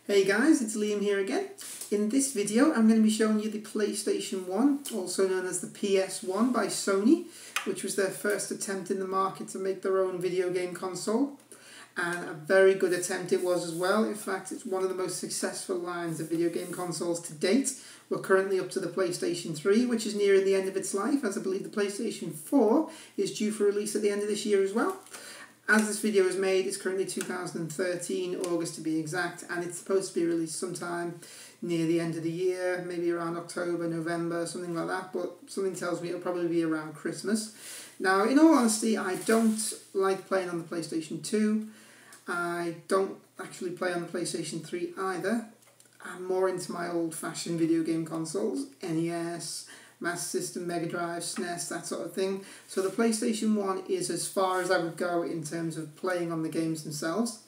Hey guys, it's Liam here again. In this video I'm going to be showing you the PlayStation 1, also known as the PS1 by Sony, which was their first attempt in the market to make their own video game console. And a very good attempt it was as well. In fact, it's one of the most successful lines of video game consoles to date. We're currently up to the PlayStation 3, which is nearing the end of its life, as I believe the PlayStation 4 is due for release at the end of this year as well. As this video is made, it's currently 2013, August to be exact, and it's supposed to be released sometime near the end of the year, maybe around October, November, something like that, but something tells me it'll probably be around Christmas. Now, in all honesty, I don't like playing on the PlayStation 2. I don't actually play on the PlayStation 3 either. I'm more into my old-fashioned video game consoles, NES, Master System, Mega Drive, SNES, that sort of thing. So the PlayStation 1 is as far as I would go in terms of playing on the games themselves.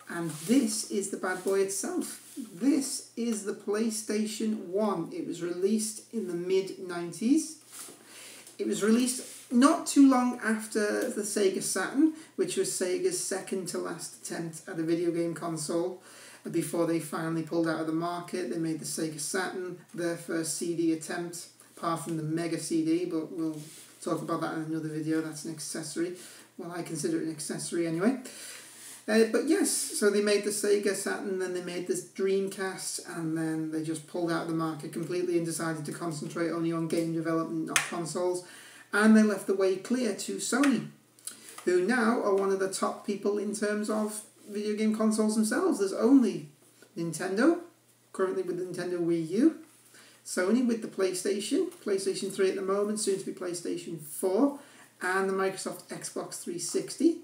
And this is the bad boy itself. This is the PlayStation 1. It was released in the mid-90s. It was released not too long after the Sega Saturn, which was Sega's second to last attempt at a video game console. Before they finally pulled out of the market, they made the Sega Saturn their first CD attempt, apart from the Mega CD, but we'll talk about that in another video. That's an accessory. Well, I consider it an accessory anyway. But yes, so they made the Sega Saturn, then they made this Dreamcast, and then they just pulled out of the market completely and decided to concentrate only on game development, not consoles. And they left the way clear to Sony, who now are one of the top people in terms of video game consoles themselves. There's only Nintendo, currently with the Nintendo Wii U, Sony with the PlayStation 3 at the moment, soon to be PlayStation 4, and the Microsoft Xbox 360.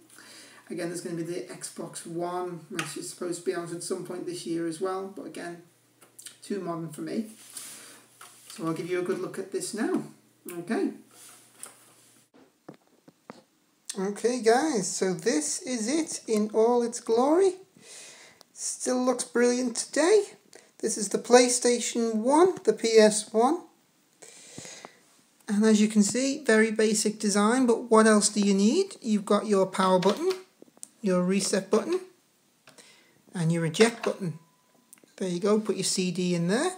Again, there's going to be the Xbox One, which is supposed to be out at some point this year as well, but again, too modern for me. So I'll give you a good look at this now. Okay guys, so this is it in all its glory. Still looks brilliant today. This is the PlayStation 1, the PS1. And as you can see, very basic design, but what else do you need? You've got your power button, your reset button, and your eject button. There you go, put your CD in there.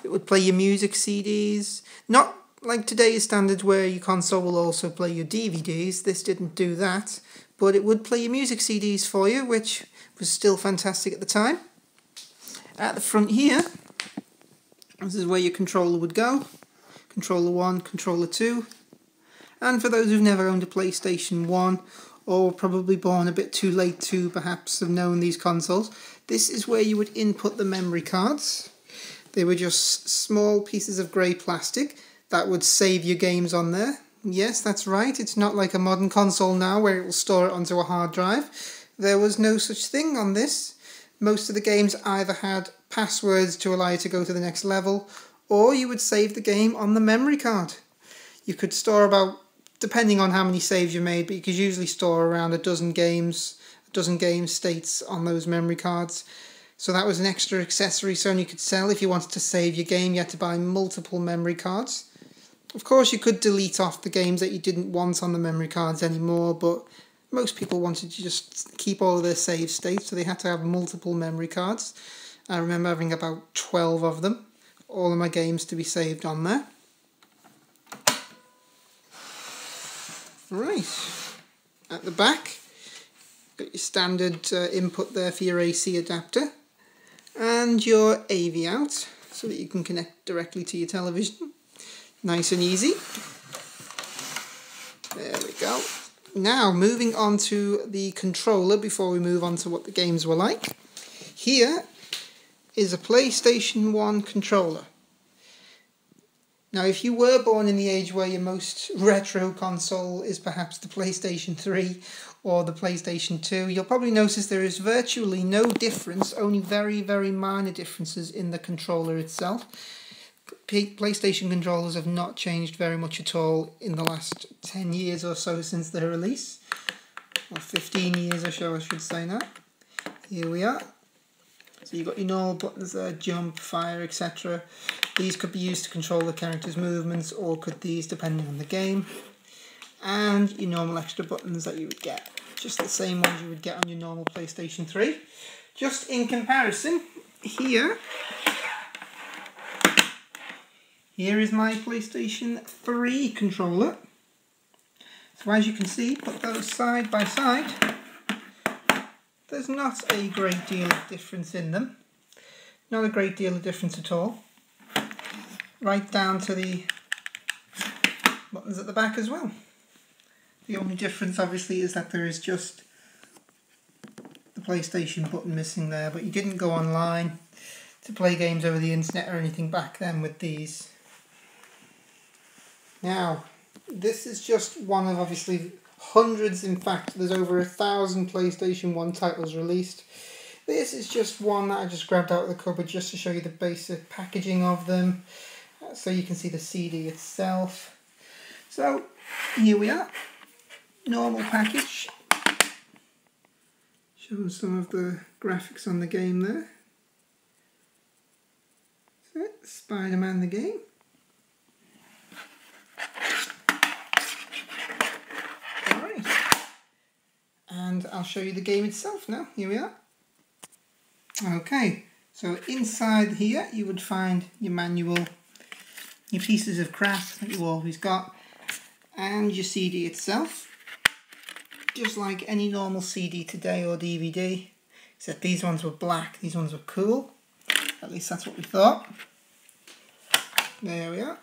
It would play your music CDs, not like today's standards where your console will also play your DVDs. This didn't do that, but it would play your music CDs for you, which was still fantastic at the time. At the front here, this is where your controller would go. Controller 1, controller 2. And for those who've never owned a PlayStation 1, or probably born a bit too late to perhaps have known these consoles, this is where you would input the memory cards. They were just small pieces of grey plastic that would save your games on there. Yes, that's right, it's not like a modern console now where it will store it onto a hard drive. There was no such thing on this. Most of the games either had passwords to allow you to go to the next level, or you would save the game on the memory card. You could store about, depending on how many saves you made, but you could usually store around a dozen game states on those memory cards. So that was an extra accessory Sony could sell. If you wanted to save your game, you had to buy multiple memory cards. Of course, you could delete off the games that you didn't want on the memory cards anymore, but most people wanted to just keep all of their save states, so they had to have multiple memory cards. I remember having about 12 of them, all of my games to be saved on there. Right, at the back, got your standard input there for your AC adapter, and your AV out, so that you can connect directly to your television. Nice and easy. There we go. Now, moving on to the controller before we move on to what the games were like. Here is a PlayStation 1 controller. Now, if you were born in the age where your most retro console is perhaps the PlayStation 3 or the PlayStation 2, you'll probably notice there is virtually no difference, only very, very minor differences in the controller itself. PlayStation controllers have not changed very much at all in the last 10 years or so since their release. Or 15 years or so, I should say now. Here we are. So you've got your normal buttons there, jump, fire, etc. These could be used to control the character's movements, or could these, depending on the game. And your normal extra buttons that you would get. Just the same ones you would get on your normal PlayStation 3. just in comparison, here is my PlayStation 3 controller. So as you can see, put those side by side, there's not a great deal of difference in them. Not a great deal of difference at all. Right down to the buttons at the back as well. The only difference obviously is that there is just the PlayStation button missing there, but you didn't go online to play games over the internet or anything back then with these. Now, this is just one of obviously hundreds, in fact there's over 1,000 PlayStation 1 titles released. This is just one that I just grabbed out of the cupboard just to show you the basic packaging of them, so you can see the CD itself. So here we are, normal package, shows some of the graphics on the game there. So, Spider-Man the game. Alright, and I'll show you the game itself now. Here we are. Okay, so inside here you would find your manual, your pieces of crap that you always got, and your CD itself, just like any normal CD today or DVD, except these ones were black, these ones were cool, at least that's what we thought. There we are.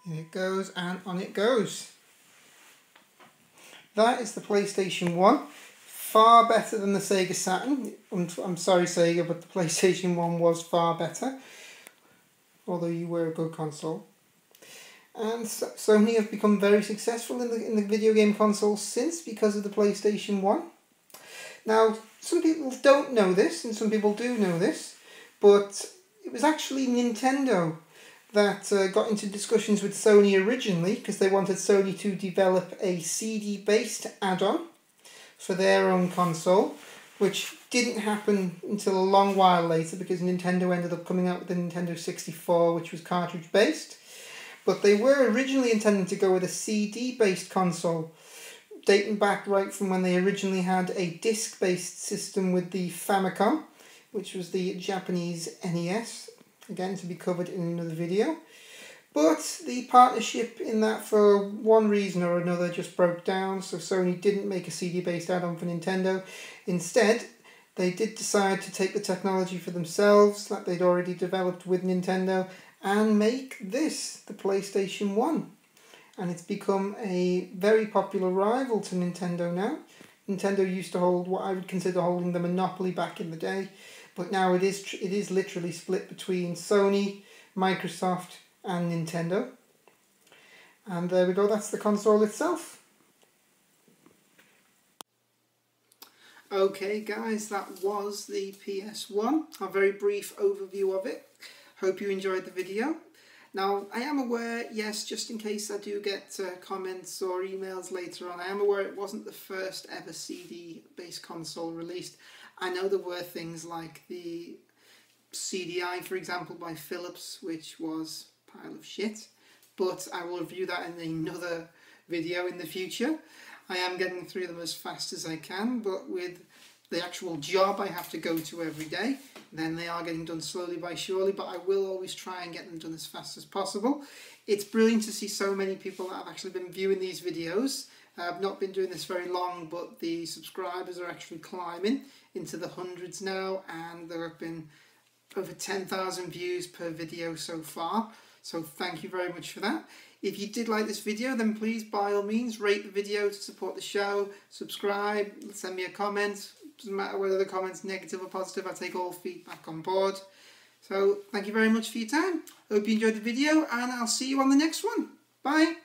In it goes, and on it goes. That is the PlayStation 1. Far better than the Sega Saturn. I'm sorry Sega, but the PlayStation 1 was far better, although you were a good console. And Sony have become very successful in the video game consoles since, because of the PlayStation 1. Now, some people don't know this, and some people do know this, but it was actually Nintendo that got into discussions with Sony originally, because they wanted Sony to develop a CD-based add-on for their own console, which didn't happen until a long while later, because Nintendo ended up coming out with the Nintendo 64, which was cartridge-based. But they were originally intending to go with a CD-based console, dating back right from when they originally had a disc-based system with the Famicom, which was the Japanese NES, again to be covered in another video. But the partnership in that, for one reason or another, just broke down, so Sony didn't make a CD-based add-on for Nintendo. Instead, they did decide to take the technology for themselves that they'd already developed with Nintendo and make this, the PlayStation 1. And it's become a very popular rival to Nintendo now. Nintendo used to hold what I would consider holding the monopoly back in the day, but now it is literally split between Sony, Microsoft and Nintendo. And there we go, that's the console itself. Okay guys, that was the PS1, a very brief overview of it. Hope you enjoyed the video. Now, I am aware, yes, just in case I do get comments or emails later on, I am aware it wasn't the first ever CD-based console released. I know there were things like the CDI, for example, by Philips, which was a pile of shit, but I will review that in another video in the future. I am getting through them as fast as I can, but with the actual job I have to go to every day, then they are getting done slowly by surely, but I will always try and get them done as fast as possible. It's brilliant to see so many people that have actually been viewing these videos. I've not been doing this very long, but the subscribers are actually climbing into the hundreds now, and there have been over 10,000 views per video so far, so thank you very much for that. If you did like this video, then please by all means rate the video to support the show, subscribe, send me a comment. Doesn't matter whether the comment's negative or positive, I take all feedback on board. So thank you very much for your time. Hope you enjoyed the video, and I'll see you on the next one. Bye.